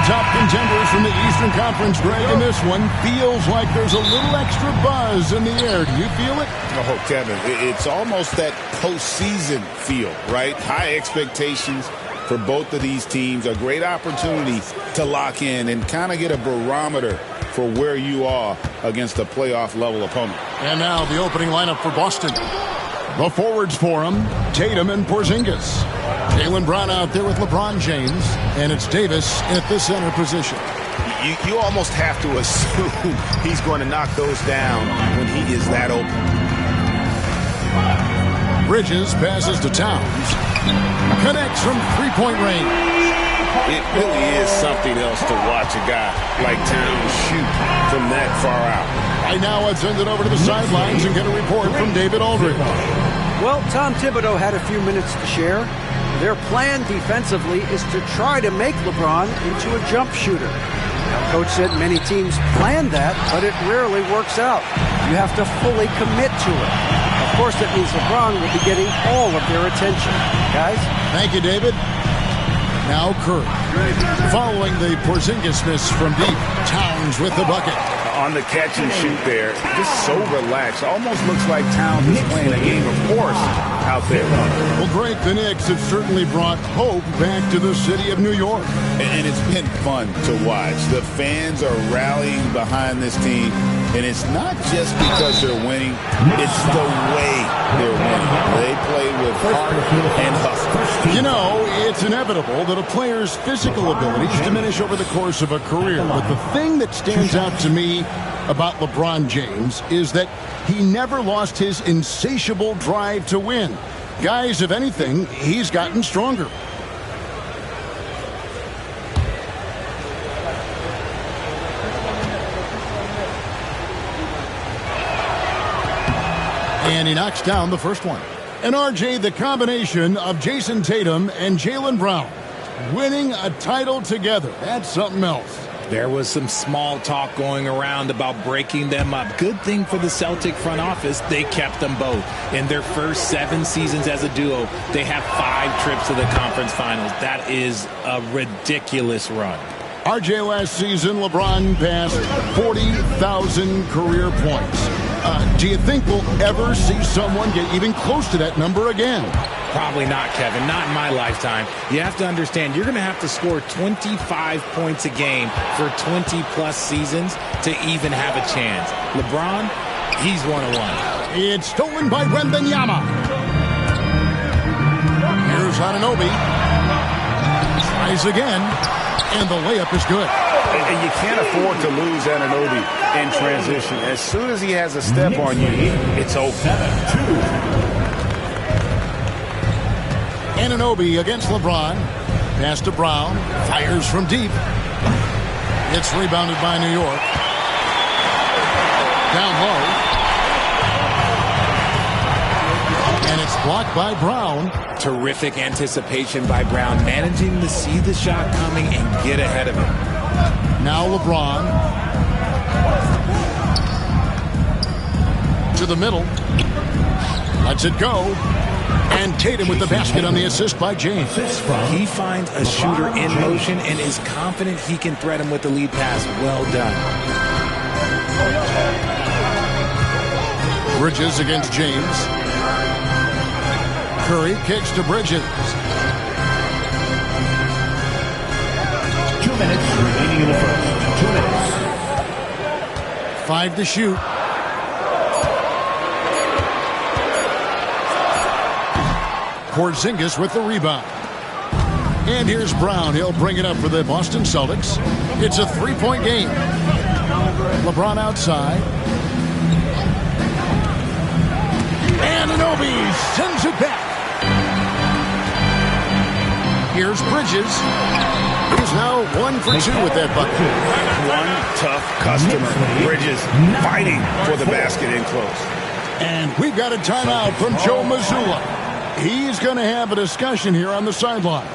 top contenders from the Eastern Conference, Greg, and this one feels like there's a little extra buzz in the air. Do you feel it? Oh, Kevin, it's almost that postseason feel, right? High expectations for both of these teams. A great opportunity to lock in and kind of get a barometer for where you are against a playoff-level opponent. And now the opening lineup for Boston. The forwards for them, Tatum and Porzingis. Jaylen Brown out there with LeBron James, and it's Davis at the center position. You almost have to assume he's going to knock those down when he is that open. Bridges passes to Towns. Connects from three-point range. It really is something else to watch a guy like Towns shoot from that far out. Right now, let's send it over to the sidelines and get a report from David Aldridge. Well, Tom Thibodeau had a few minutes to share. Their plan defensively is to try to make LeBron into a jump shooter. Now, Coach said many teams plan that, but it rarely works out. You have to fully commit to it. Of course, that means LeBron will be getting all of their attention. Guys? Thank you, David. Now Curry. Following the Porzingis miss from deep, Towns with the bucket. On the catch and shoot there, just so relaxed. Almost looks like Towns is playing a game of course out there. Well, Greg, the Knicks have certainly brought hope back to the city of New York. And it's been fun to watch. The fans are rallying behind this team. And it's not just because they're winning, it's the way they're winning. They play with heart and hustle. You know, it's inevitable that a player's physical abilities diminish over the course of a career. But the thing that stands out to me about LeBron James is that he never lost his insatiable drive to win. Guys, if anything, he's gotten stronger. And he knocks down the first one. And RJ, the combination of Jason Tatum and Jaylen Brown winning a title together. That's something else. There was some small talk going around about breaking them up. Good thing for the Celtic front office, they kept them both. In their first 7 seasons as a duo, they have 5 trips to the conference finals. That is a ridiculous run. RJ, last season, LeBron passed 40,000 career points. Do you think we'll ever see someone get even close to that number again? Probably not, Kevin. Not in my lifetime. You have to understand, you're going to have to score 25 points a game for 20-plus seasons to even have a chance. LeBron, he's one-on-one. It's stolen by Wembanyama. Here's Anunoby. Tries again, and the layup is good. And you can't afford to lose Anunoby in transition. As soon as he has a step on you, it's over. Anunoby against LeBron. Pass to Brown. Fires from deep. It's rebounded by New York. Down low. And it's blocked by Brown. Terrific anticipation by Brown, managing to see the shot coming and get ahead of it. Now LeBron. To the middle. Lets it go. And Tatum with the basket on the assist by James. He finds a shooter in motion and is confident he can thread him with the lead pass. Well done. Bridges against James. Curry kicks to Bridges. 2 minutes remaining in the first. 2 minutes. 5 to shoot. Porzingis with the rebound. And here's Brown. He'll bring it up for the Boston Celtics. It's a 3-point game. LeBron outside. Anunoby sends it back. Here's Bridges. He's now 1 for 2 with that bucket. One tough customer. Bridges fighting for the basket in close. And we've got a timeout from Joe Mazzulla. He's going to have a discussion here on the sideline.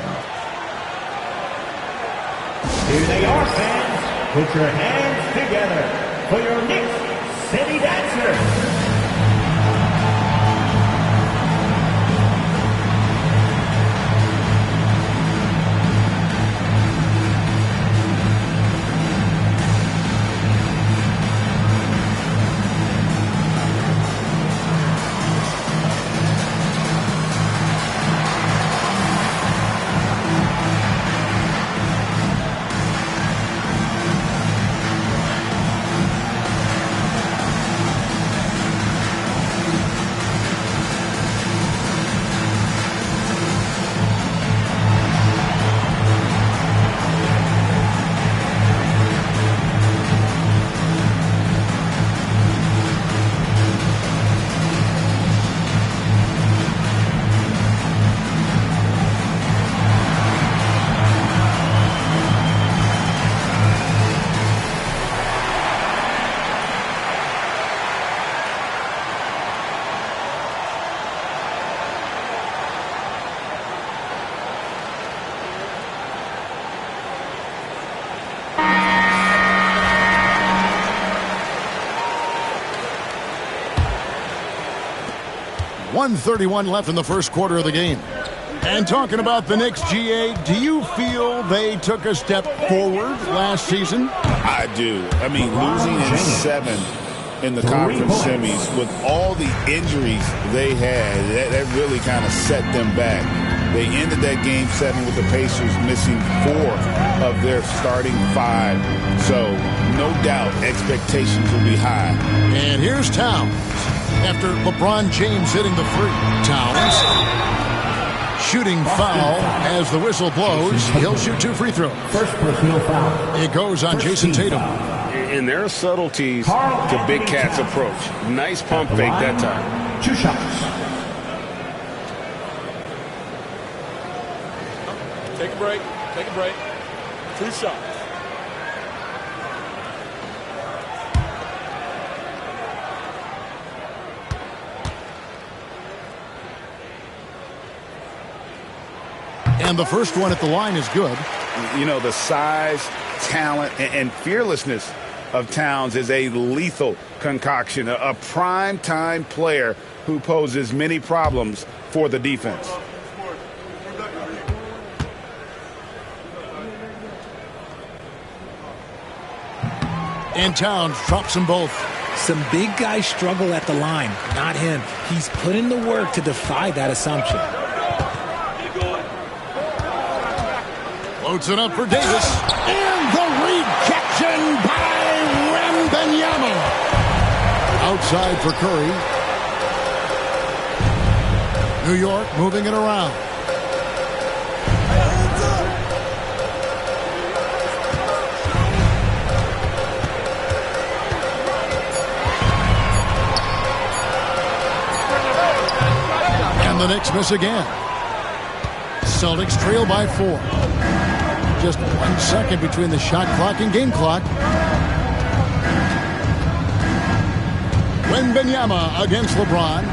Here they are, fans. Put your hands together for your Knicks City Dancers. 1:31 left in the first quarter of the game. And talking about the Knicks, GA, do you feel they took a step forward last season? I do. I mean, losing in 7 in the conference semis with all the injuries they had, that really kind of set them back. They ended that game 7 with the Pacers missing 4 of their starting 5. So, no doubt, expectations will be high. And here's Towns. After LeBron James hitting the free, Towns shooting foul as the whistle blows. He'll shoot 2 free throws. First personal foul. It goes on Jason Tatum. And there are subtleties to Big Cat's approach. Nice pump fake that time. 2 shots. Take a break. Take a break. 2 shots. And the first one at the line is good. You know, the size, talent, and fearlessness of Towns is a lethal concoction, a prime-time player who poses many problems for the defense. And Towns drops them both. Some big guys struggle at the line, not him. He's put in the work to defy that assumption. Loads it up for Davis. And the rejection by Wembanyama. Outside for Curry. New York moving it around. And the Knicks miss again. Celtics trail by 4. Just 1 second between the shot clock and game clock. Wembanyama against LeBron.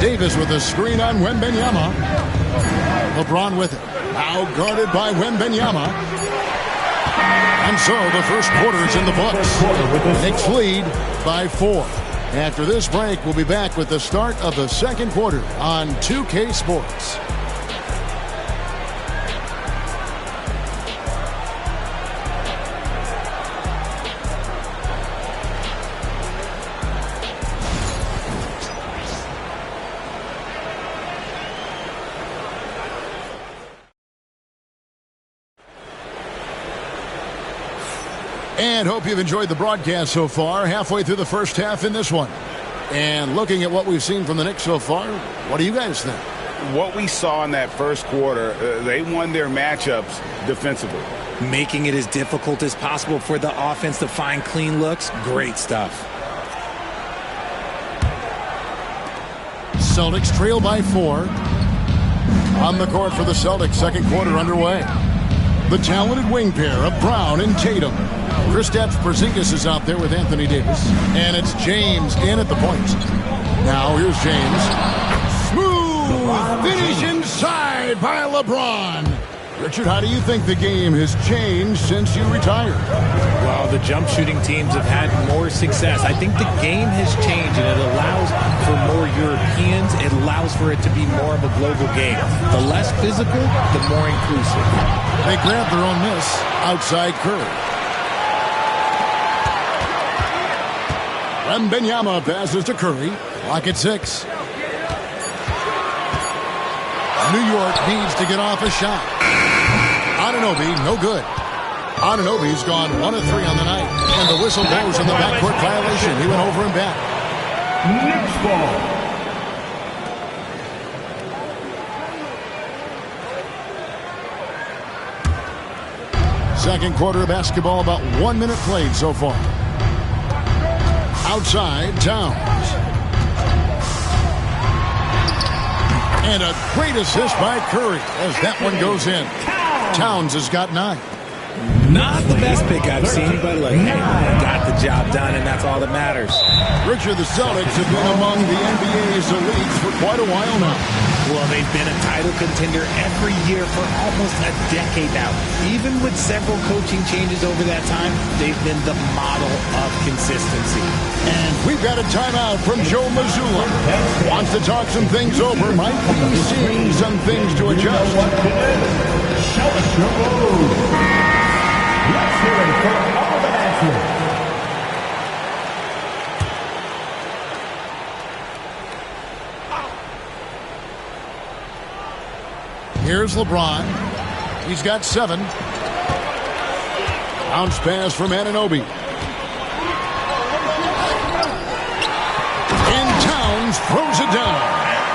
Davis with a screen on Wembanyama. LeBron with it. Now guarded by Wembanyama. And so the first quarter is in the books. Knicks lead by 4. After this break, we'll be back with the start of the second quarter on 2K Sports. And hope you've enjoyed the broadcast so far. Halfway through the first half in this one. And looking at what we've seen from the Knicks so far, what do you guys think? What we saw in that first quarter, they won their matchups defensively. Making it as difficult as possible for the offense to find clean looks. Great stuff. Celtics trail by 4. On the court for the Celtics, second quarter underway. The talented wing pair of Brown and Tatum. Kristaps Porzingis is out there with Anthony Davis. And it's James in at the point. Now here's James. Smooth finish inside by LeBron. Richard, how do you think the game has changed since you retired? Well, the jump shooting teams have had more success. I think the game has changed, and it allows for more Europeans. It allows for it to be more of a global game. The less physical, the more inclusive. They grab their own miss outside Curry. Wembanyama passes to Curry. Clock at 6. New York needs to get off a shot. Anunoby, no good. Anunoby's gone 1 of 3 on the night. And the whistle blows on the backcourt violation. He went over and back. Knicks ball. Second quarter of basketball, about 1 minute played so far. Outside, Towns. And a great assist by Curry as that one goes in. Towns has got 9. Not the best pick I've seen, but look, hey, got the job done, and that's all that matters. Richard, the Celtics have been among the NBA's elites for quite a while now. Well, they've been a title contender every year for almost a decade now. Even with several coaching changes over that time, they've been the model of consistency. And we've got a timeout from Joe Mazzulla. Wants to talk some things over. Might be seeing some things to adjust. Show us your move. Let's hear it for all the answers. Here's LeBron. He's got 7. Bounce pass from Anunoby. And Towns throws it down.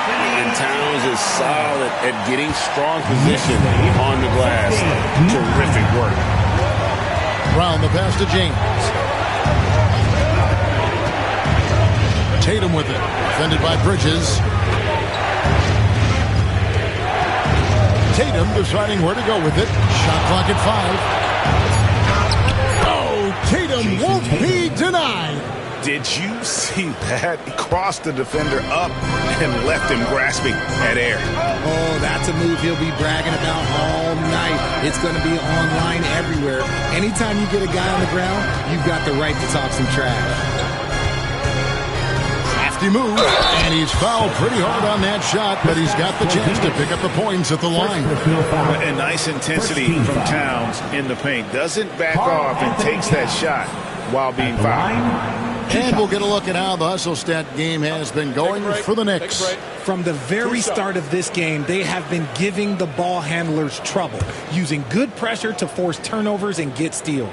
And Towns is solid at getting strong position on the glass. Terrific work. Brown the pass to James. Tatum with it. Defended by Bridges. Tatum deciding where to go with it. Shot clock at 5. Oh, Tatum won't be denied. Did you see that? He crossed the defender up and left him grasping at air. Oh, that's a move he'll be bragging about all night. It's going to be online everywhere. Anytime you get a guy on the ground, you've got the right to talk some trash. Move, and he's fouled pretty hard on that shot, but he's got the chance to pick up the points at the line. And nice intensity from Towns in the paint. Doesn't back off and takes that shot while being fouled. And we'll get a look at how the hustle stat game has been going for the Knicks. From the very start of this game, they have been giving the ball handlers trouble, using good pressure to force turnovers and get steals.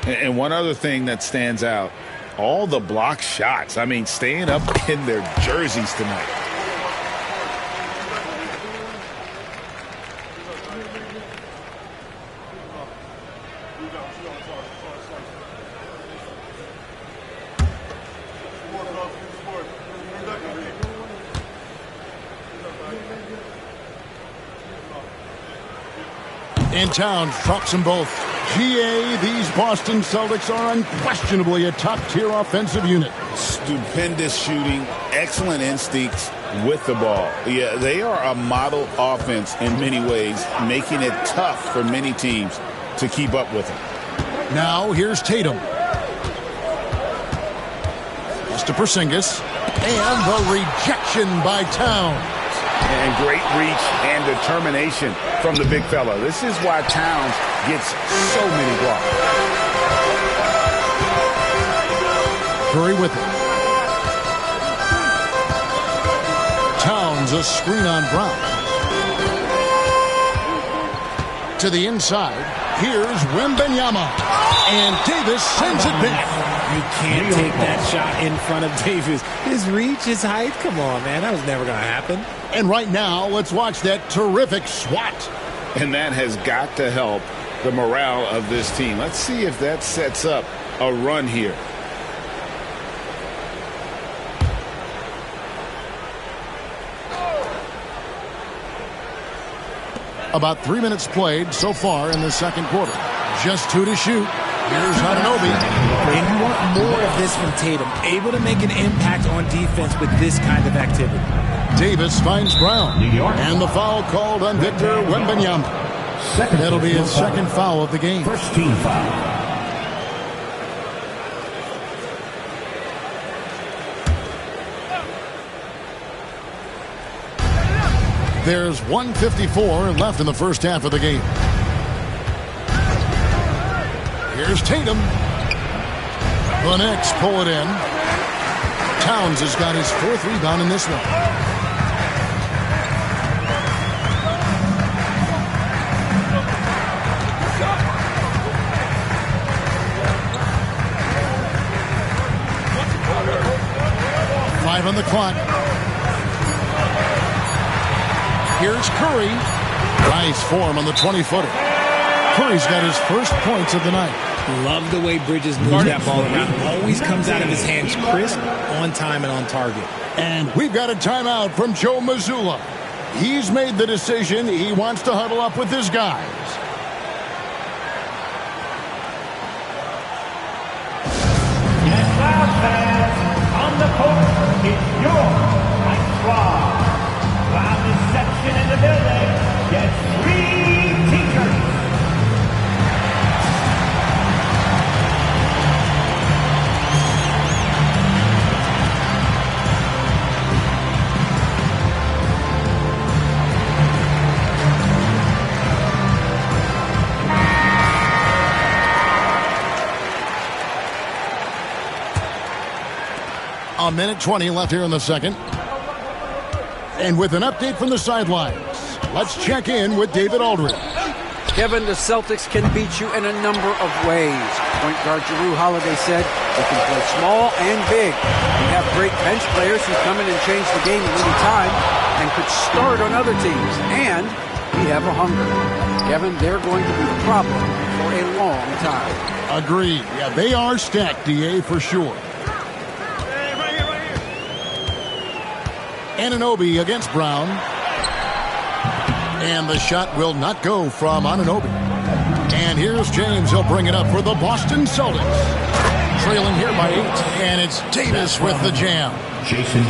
And one other thing that stands out, all the block shots. I mean, staying up in their jerseys tonight. And Towns drops them both. GA, these Boston Celtics are unquestionably a top-tier offensive unit. Stupendous shooting, excellent instincts with the ball. Yeah, they are a model offense in many ways, making it tough for many teams to keep up with them. Now, here's Tatum. Pass to Porzingis. And the rejection by Towns. And great reach and determination from the big fella. This is why Towns gets so many blocks. Curry with it. Towns a screen on Brown. To the inside. Here's Wembanyama. And Davis sends it back. You can't take that shot in front of Davis. His reach, his height, come on, man. That was never going to happen. And right now, let's watch that terrific swat. And that has got to help the morale of this team. Let's see if that sets up a run here. About 3 minutes played so far in the second quarter. Just 2 to shoot. Here's Anunoby. And you want more of this from Tatum, able to make an impact on defense with this kind of activity. Davis finds Brown. And the foul called on Victor Wembanyama. That'll be his second foul of the game. First team foul. There's 1:54 left in the first half of the game. Here's Tatum. The Knicks pull it in. Towns has got his 4th rebound in this one. Five on the clock. Here's Curry. Nice form on the 20-footer. Curry's got his first points of the night. Love the way Bridges moves that ball around. Always comes out of his hands crisp, on time, and on target. And we've got a timeout from Joe Mazzulla. He's made the decision. He wants to huddle up with his guys. Yes, last fans, on the court, it's your Mike Schwab. Round is set. minute 20 left here in the second. And with an update from the sidelines, let's check in with David Aldridge. Kevin, the Celtics can beat you in a number of ways. Point guard Jrue Holiday said they can play small and big. We have great bench players who come in and change the game at any time and could start on other teams. And we have a hunger. Kevin, they're going to be the problem for a long time. Agreed. Yeah, they are stacked, DA, for sure. Anunoby against Brown. And the shot will not go from Anunoby. And here's James. He'll bring it up for the Boston Celtics. Trailing here by 8. And it's Davis with the jam.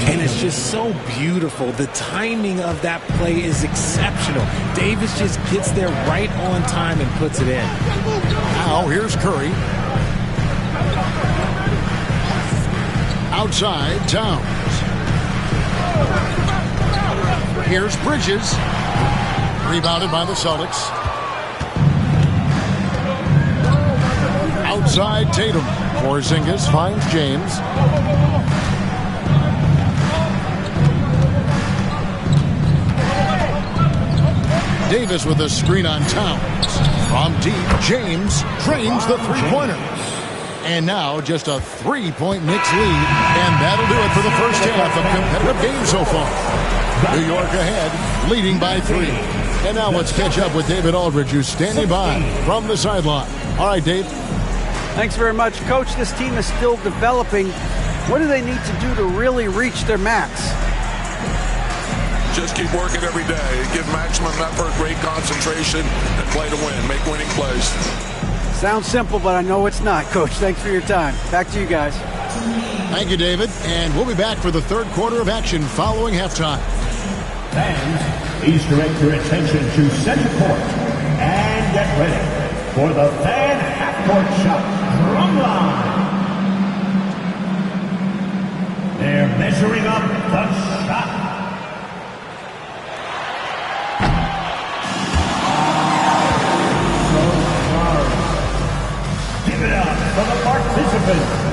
And it's just so beautiful. The timing of that play is exceptional. Davis just gets there right on time and puts it in. Now here's Curry. Outside, Towns. Here's Bridges. Rebounded by the Celtics. Outside Tatum. Porzingis finds James. Davis with a screen on Towns. From deep, James drains the three-pointer. And now just a 3-point Knicks lead. And that'll do it for the first half of competitive game so far. New York ahead, leading by 3. And now let's catch up with David Aldridge, who's standing by from the sideline. All right, Dave. Thanks very much. Coach, this team is still developing. What do they need to do to really reach their max? Just keep working every day. Give maximum effort, great concentration, and play to win. Make winning plays. Sounds simple, but I know it's not, Coach. Thanks for your time. Back to you guys. Thank you, David. And we'll be back for the third quarter of action following halftime. Fans, please direct your attention to center court and get ready for the fan half-court shot drum line. They're measuring up the shot. Give it up for the participants.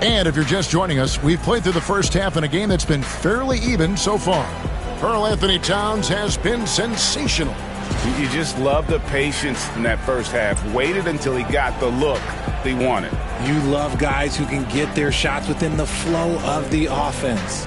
And if you're just joining us, we've played through the first half in a game that's been fairly even so far. Karl Anthony Towns has been sensational. You just love the patience in that first half. Waited until he got the look they wanted. You love guys who can get their shots within the flow of the offense.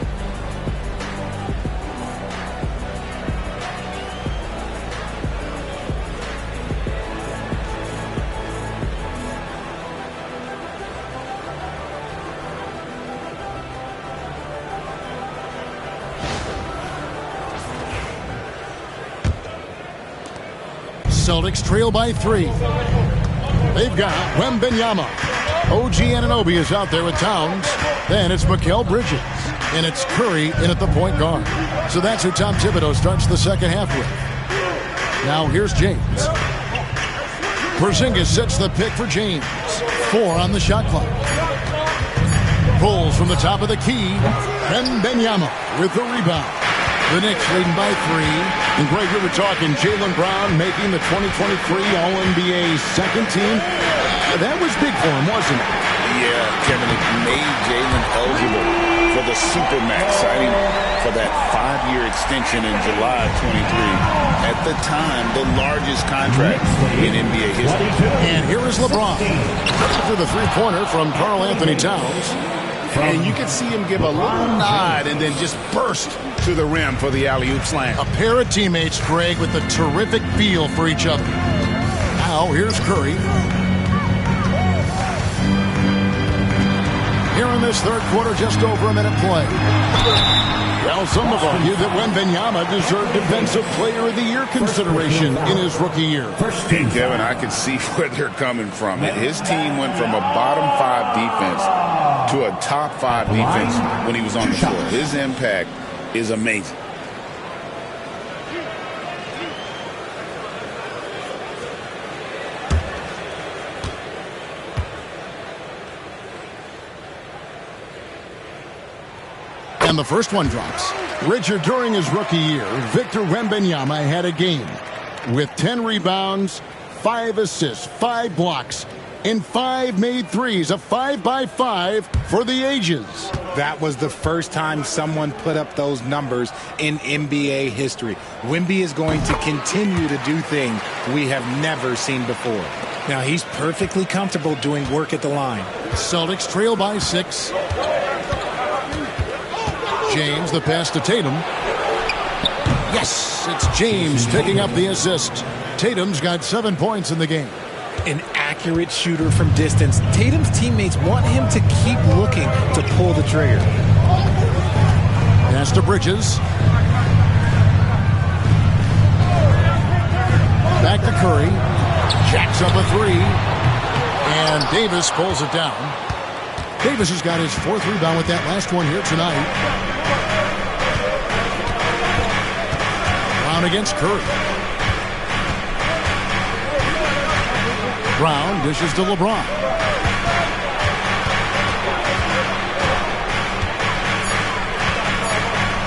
Celtics trail by 3. They've got Wembanyama. OG Anunoby is out there with Towns. Then it's Mikal Bridges. And it's Curry in at the point guard. So that's who Tom Thibodeau starts the second half with. Now here's James. Porzingis sets the pick for James. 4 on the shot clock. Pulls from the top of the key. Wembanyama with the rebound. The Knicks leading by 3. And Greg, we were talking Jaylen Brown making the 2023 All-NBA second team. That was big for him, wasn't it? Yeah, Kevin, it made Jaylen eligible for the Supermax, signing for that 5-year extension in July 23. At the time, the largest contract in NBA history. And here is LeBron. After the three-pointer from Karl Anthony Towns. And you can see him give a little nod and then just burst to the rim for the alley-oop slam. A pair of teammates, Greg, with a terrific feel for each other. Now, here's Curry. Here in this third quarter, just over a minute play. Well, some have argued that Wembanyama deserved Defensive Player of the Year consideration in his rookie year. Kevin, I can see where they're coming from. His team went from a bottom 5 defense to a top 5 defense when he was on the floor. His impact is amazing. And the first one drops. Richard, during his rookie year, Victor Wembanyama had a game with 10 rebounds, 5 assists, 5 blocks, and 5 made threes, a 5-by-5 for the ages. That was the first time someone put up those numbers in NBA history. Wemby is going to continue to do things we have never seen before. Now, he's perfectly comfortable doing work at the line. Celtics trail by 6. James, the pass to Tatum. Yes, it's James picking up the assist. Tatum's got 7 points in the game. An accurate shooter from distance. Tatum's teammates want him to keep looking to pull the trigger. Pass to Bridges. Back to Curry. Jacks up a 3. And Davis pulls it down. Davis has got his 4th rebound with that last one here tonight. Brown against Curry. Brown dishes to LeBron.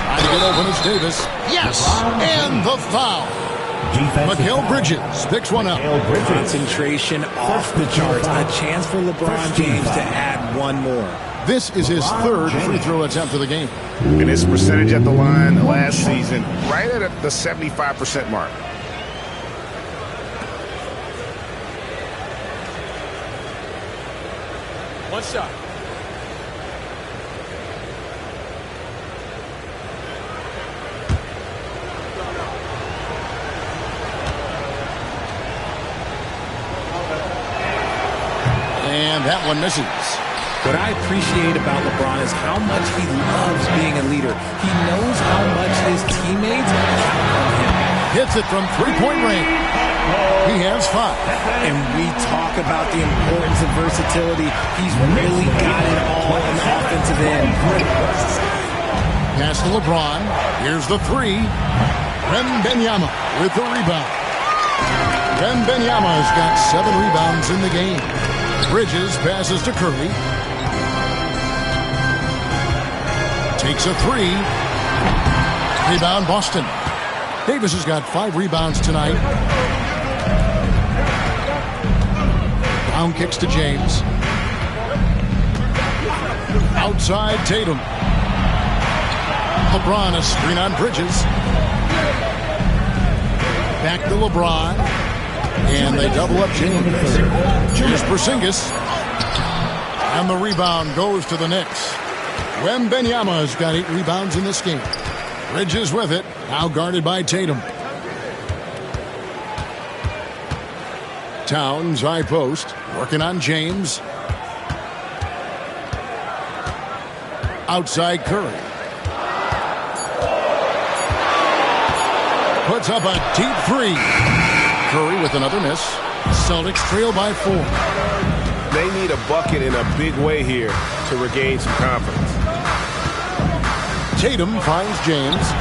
Trying to get open is Davis. Yes! And the foul. Mikal Bridges picks one up. Concentration off the charts. A chance for LeBron James to add one more. This is his 3rd free throw attempt of the game. And his percentage at the line last season, right at the 75% mark. One shot. And that one misses. What I appreciate about LeBron is how much he loves being a leader. He knows how much his teammates count on him. Hits it from 3-point range. He has 5. And we talk about the importance of versatility. He's really got it all on the offensive end. Pass to LeBron. Here's the 3. Wembanyama with the rebound. Wembanyama has got 7 rebounds in the game. Bridges passes to Curry. Takes a 3. Rebound Boston. Davis has got 5 rebounds tonight. Brown kicks to James. Outside Tatum. LeBron, a screen on Bridges. Back to LeBron. And they double up James. Here's Porzingis. And the rebound goes to the Knicks. Wembanyama has got 8 rebounds in this game. Bridges with it. Now guarded by Tatum. Towns, high post. Working on James. Outside Curry. Puts up a deep 3. Curry with another miss. Celtics trail by 4. They need a bucket in a big way here to regain some confidence. Tatum finds James.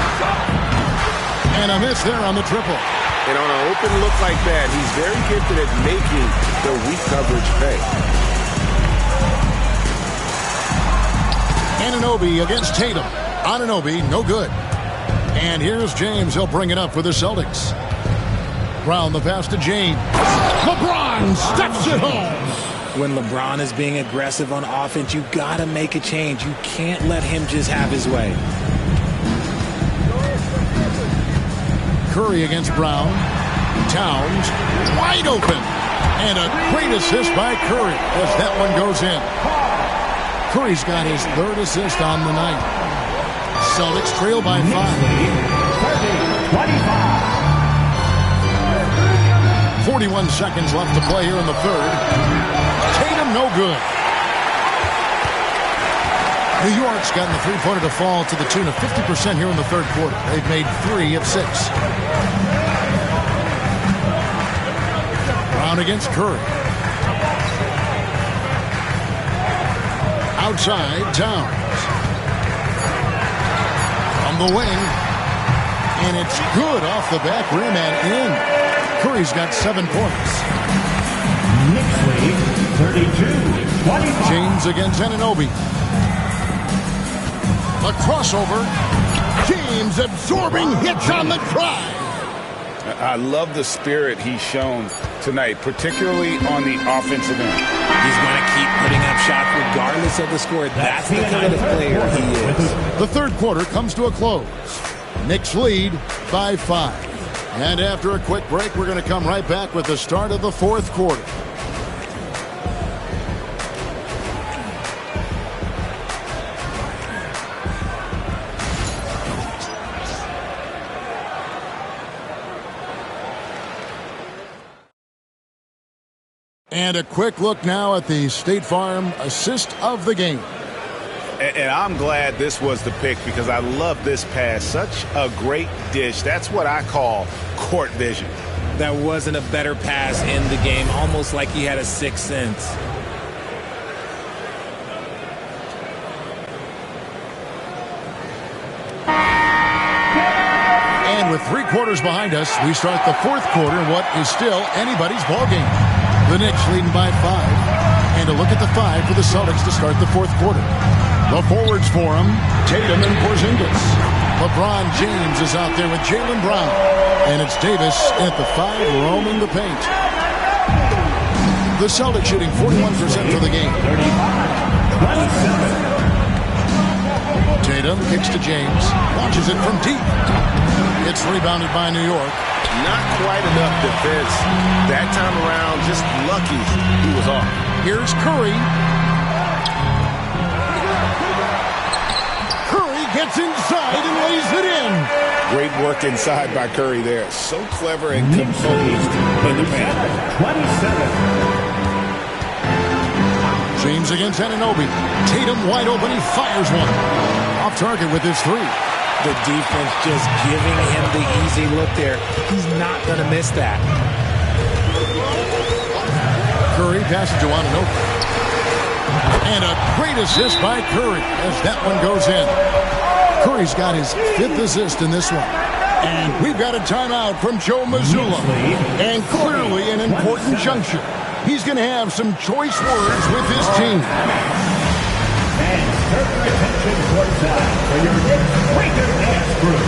And a miss there on the triple. And on an open look like that, he's very gifted at making the weak coverage pay. Anunoby against Tatum. Anunoby, no good. And here's James. He'll bring it up for the Celtics. Brown, the pass to James. LeBron steps it home. When LeBron is being aggressive on offense, you got to make a change. You can't let him just have his way. Curry against Brown. Towns wide open. And a great assist by Curry as that one goes in. Curry's got his 3rd assist on the night. Celtics trail by 5. 30-25. 41 seconds left to play here in the third. Tatum, no good. New York's gotten the three-pointer to fall to the tune of 50% here in the third quarter. They've made 3 of 6. Brown against Curry. Outside, Towns. On the wing. And it's good off the back rim and in. Curry's got 7 points. Knicks lead 32-25. James against Anunoby. A crossover. James absorbing hits on the drive. I love the spirit he's shown tonight, particularly on the offensive end. He's going to keep putting up shots regardless of the score. That's the kind of player he is. The third quarter comes to a close. Knicks lead by 5. And after a quick break, we're going to come right back with the start of the fourth quarter. And a quick look now at the State Farm assist of the game. And I'm glad this was the pick because I love this pass. Such a great dish. That's what I call court vision. That wasn't a better pass in the game, almost like he had a sixth sense. And with 3 quarters behind us, we start the fourth quarter in what is still anybody's ballgame. The Knicks leading by 5. And a look at the 5 for the Celtics to start the fourth quarter. The forwards for him, Tatum and Porzingis. LeBron James is out there with Jaylen Brown. And it's Davis at the 5 roaming the paint. The Celtics shooting 41% for the game. 35-27. Tatum kicks to James. Launches it from deep. It's rebounded by New York. Not quite enough defense that time around. Just lucky he was off. Here's Curry. Curry gets inside and lays it in. Great work inside by Curry there. So clever and composed in the paint. 27. James against Anunoby. Tatum wide open. He fires one. Off target with his 3. The defense just giving him the easy look there. He's not going to miss that. Curry passes to Anunoby. And a great assist by Curry as that one goes in. Curry's got his 5th assist in this one. And we've got a timeout from Joe Mazzulla. And clearly an important juncture. He's going to have some choice words with his team. And turn your attention courtside for your Knicks Breaker Dance Crew.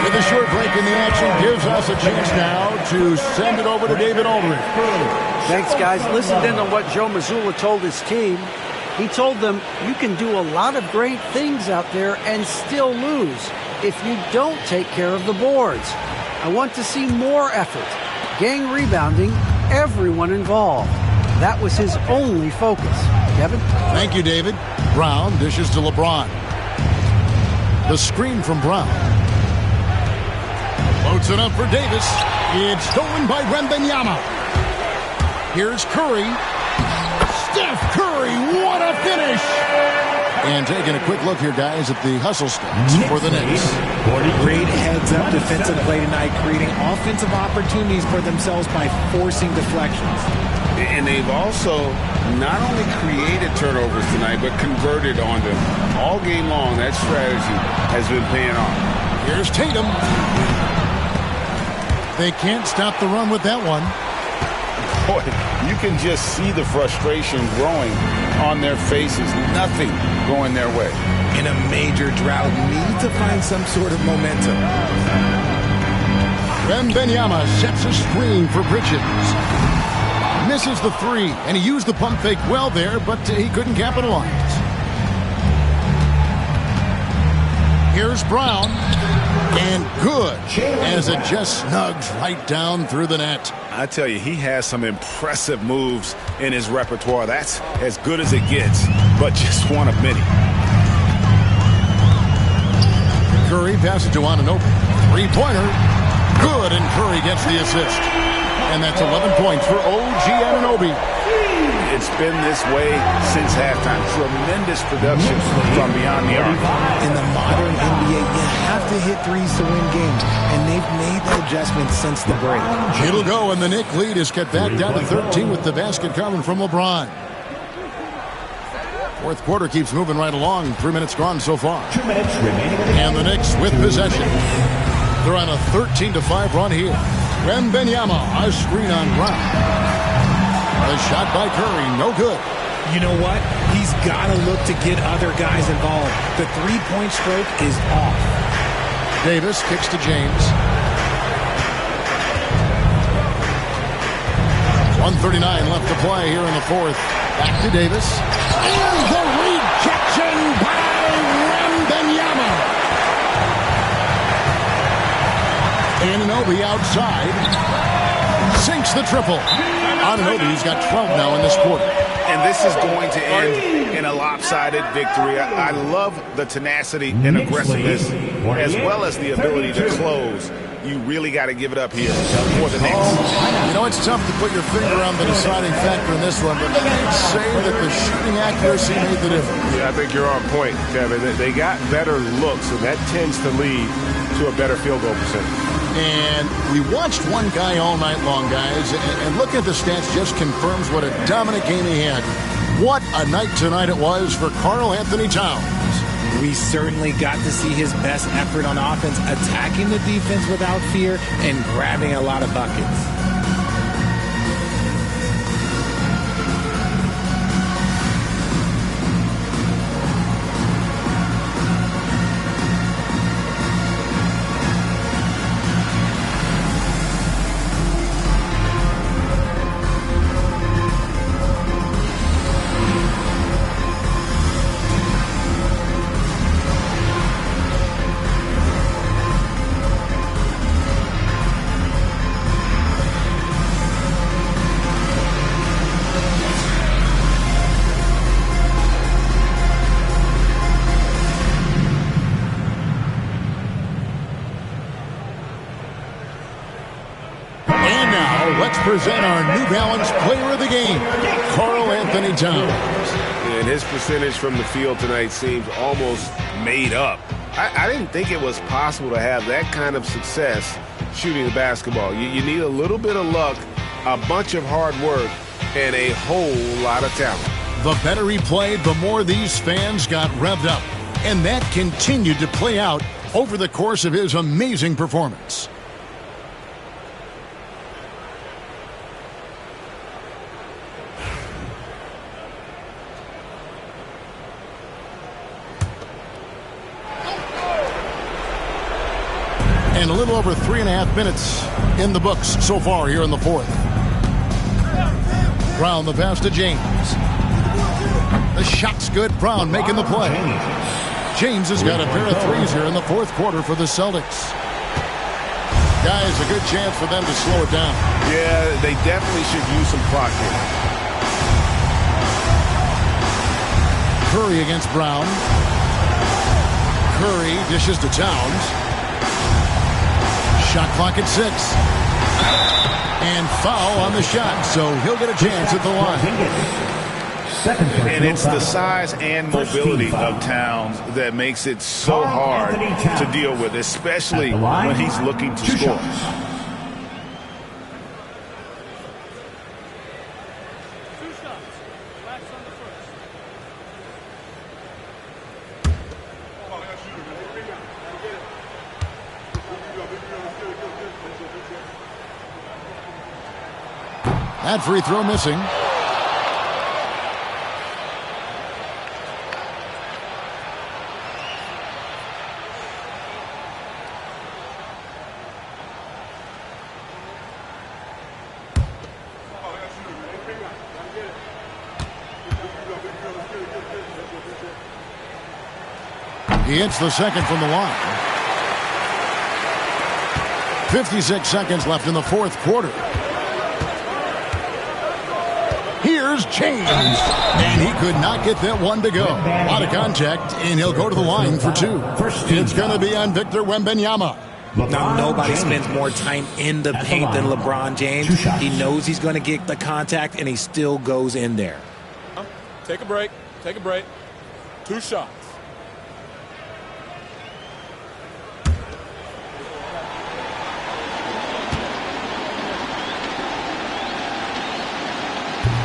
With a short break in the action gives us a chance now to send it over to David Aldridge. Thanks, guys. Listen in on what Joe Mazzulla told his team. He told them, you can do a lot of great things out there and still lose if you don't take care of the boards. I want to see more effort. Gang rebounding, everyone involved. That was his only focus. Kevin? Thank you, David. Brown dishes to LeBron. The screen from Brown. Loads it up for Davis. It's stolen by Wembanyama. Here's Curry. Steph Curry, what a finish! And taking a quick look here, guys, at the hustle stats for the Knicks. Great heads-up defensive play tonight, creating offensive opportunities for themselves by forcing deflections. And they've also not only created turnovers tonight, but converted on them. All game long, that strategy has been paying off. Here's Tatum. They can't stop the run with that one. Boy, you can just see the frustration growing on their faces. Nothing going their way. In a major drought, need to find some sort of momentum. Wembanyama sets a screen for Bridges. Misses the three, and he used the pump fake well there, but he couldn't capitalize. Here's Brown, and good, as it just snugs right down through the net. I tell you, he has some impressive moves in his repertoire. That's as good as it gets, but just one of many. Curry passes to Anunoby. Three-pointer. Good, and Curry gets the assist. And that's 11 points for OG Anunoby. It's been this way since halftime. Tremendous production from beyond the arc. In the modern NBA, you have to hit threes to win games, and they've made the adjustment since the break. It'll go, and the Knicks lead is cut back down to 13 with the basket coming from LeBron. Fourth quarter keeps moving right along. 3 minutes gone so far. 2 minutes remaining. And the Knicks with possession. They're on a 13-5 run here. Wembanyama, a screen on Brown. A shot by Curry, no good. You know what? He's got to look to get other guys involved. The three-point stroke is off. Davis kicks to James. 1:39 left to play here in the fourth. Back to Davis. And the rejection by Wembanyama. Anunoby outside. Sinks the triple. Anunoby's got 12 now in this quarter. And this is going to end in a lopsided victory. I love the tenacity and aggressiveness, as well as the ability to close. You really got to give it up here for the Knicks. You know, it's tough to put your finger on the deciding factor in this one, but I'd say that the shooting accuracy made the difference. Yeah, I think you're on point, Kevin. They got better looks, and that tends to lead to a better field goal percentage. And we watched one guy all night long, guys, and looking at the stats just confirms what a dominant game he had. What a night tonight it was for Karl Anthony Towns. We certainly got to see his best effort on offense, attacking the defense without fear and grabbing a lot of buckets. Present our New Balance Player of the Game, Karl Anthony Towns. And his percentage from the field tonight seems almost made up. I didn't think it was possible to have that kind of success shooting the basketball. You need a little bit of luck, a bunch of hard work, and a whole lot of talent. The better he played, the more these fans got revved up. And that continued to play out over the course of his amazing performance. And a little over 3.5 minutes in the books so far here in the fourth. Brown the pass to James. The shot's good. Brown making the play. James has got a pair of threes here in the fourth quarter for the Celtics. Guys, a good chance for them to slow it down. Yeah, they definitely should use some clock here. Curry against Brown. Curry dishes to Towns. Shot clock at 6. And foul on the shot, so he'll get a chance at the line. And it's the size and mobility of Towns that makes it so hard to deal with, especially when he's looking to score. That free throw missing. He hits the second from the line. 56 seconds left in the fourth quarter. Here's James, and he could not get that one to go. A lot of contact, and he'll go to the line for two. It's going to be on Victor Wembanyama. Now, nobody spends more time in the paint than LeBron James. He knows he's going to get the contact, and he still goes in there. Take a break. Take a break. 2 shots.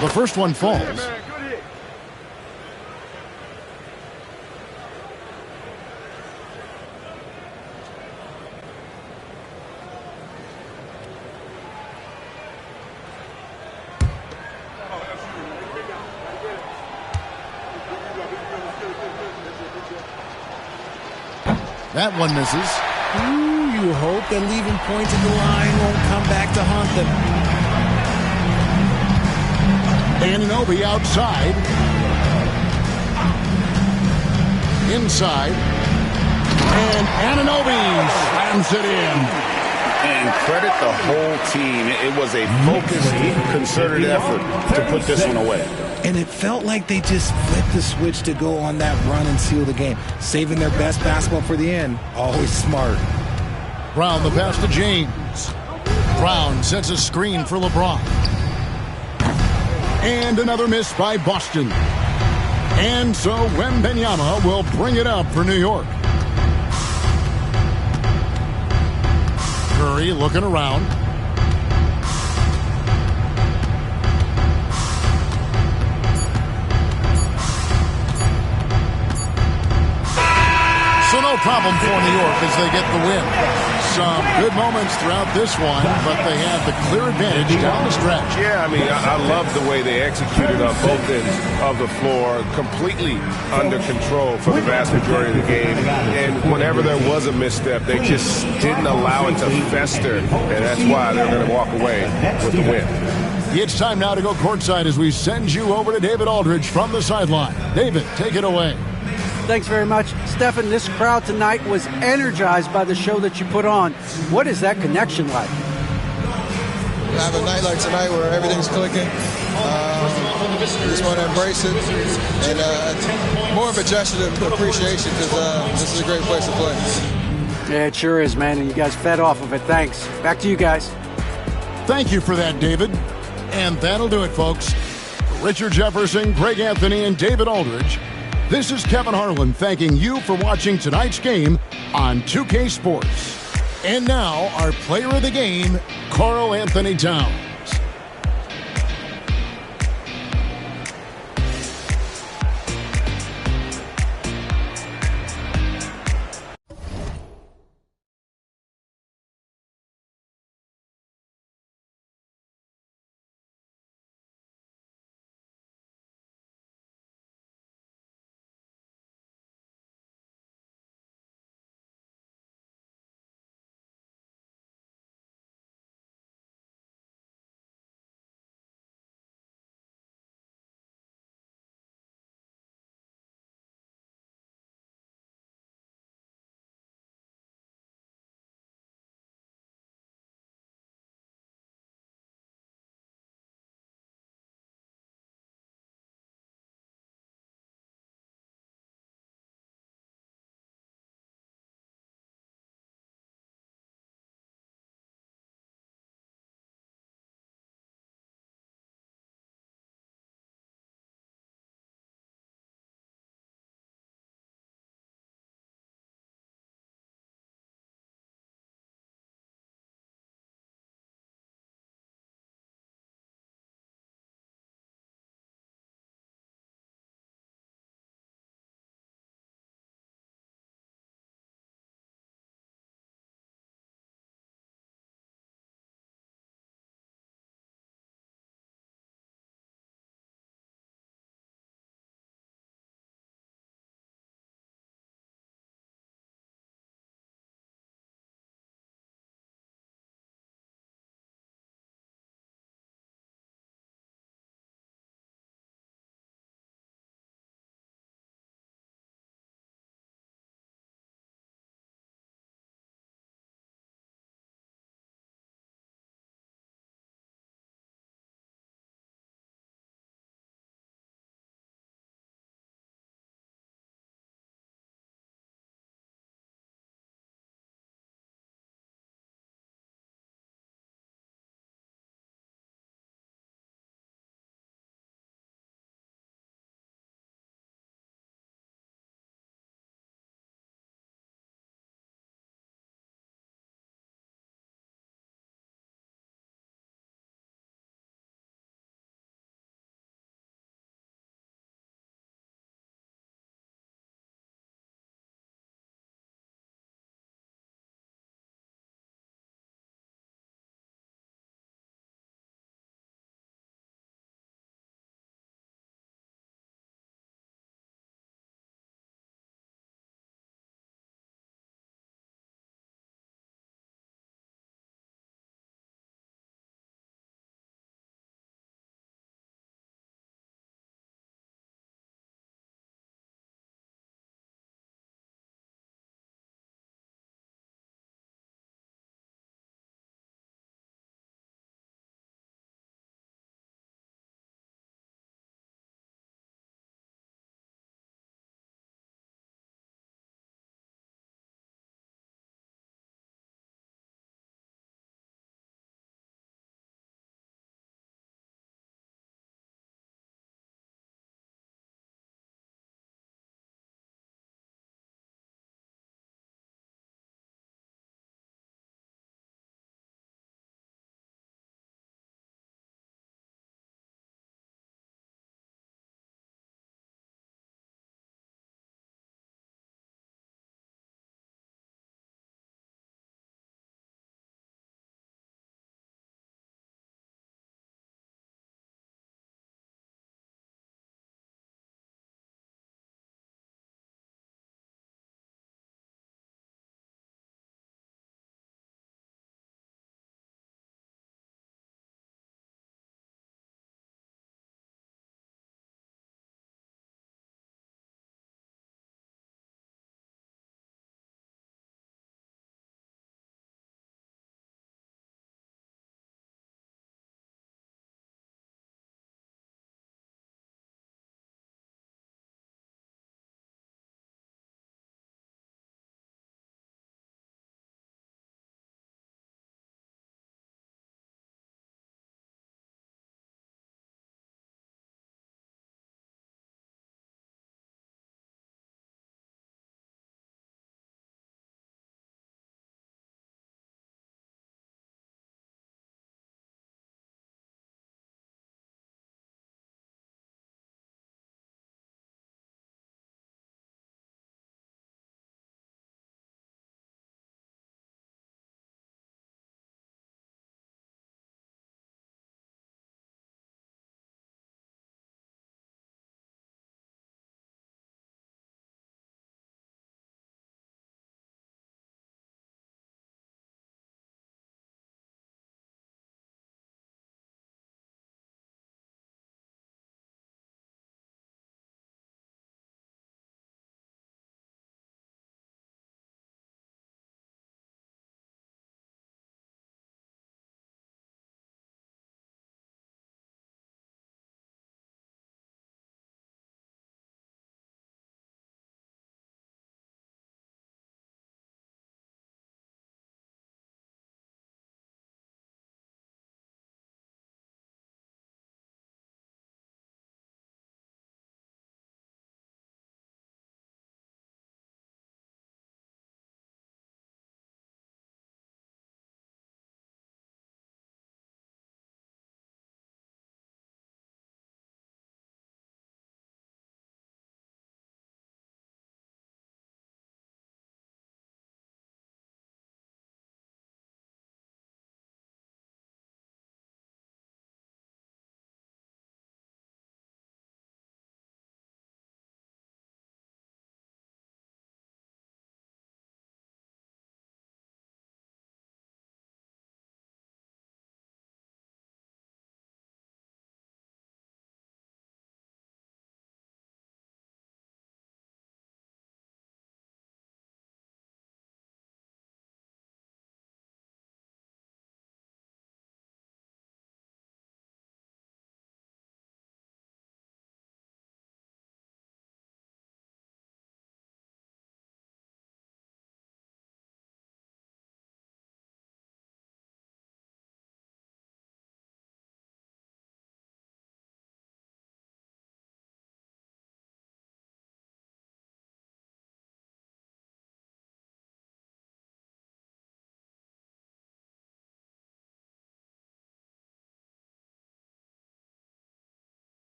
The first one falls. That one misses. Ooh, you hope that leaving points at the line won't come back to haunt them. Anunoby outside. Inside. And Anunoby slams it in. And credit the whole team. It was a focused, concerted effort to put this one away. And it felt like they just flipped the switch to go on that run and seal the game. Saving their best basketball for the end. Always smart. Brown the pass to James. Brown sets a screen for LeBron. And another miss by Boston. And so Wembanyama will bring it up for New York. Curry looking around. So no problem for New York as they get the win. Some good moments throughout this one, but they have the clear advantage down the stretch. Yeah, I mean, I love the way they executed on both ends of the floor, completely under control for the vast majority of the game. And whenever there was a misstep, they just didn't allow it to fester, and that's why they're going to walk away with the win. It's time now to go courtside as we send you over to David Aldridge from the sideline. David, take it away. Thanks very much. Stephen, this crowd tonight was energized by the show that you put on. What is that connection like? Have a night like tonight where everything's clicking. Just want to embrace it. And more of a gesture of appreciation because this is a great place to play. Yeah, it sure is, man. And you guys fed off of it. Thanks. Back to you guys. Thank you for that, David. And that'll do it, folks. For Richard Jefferson, Greg Anthony, and David Aldridge, this is Kevin Harlan thanking you for watching tonight's game on 2K Sports. And now, our player of the game, Karl Anthony Towns.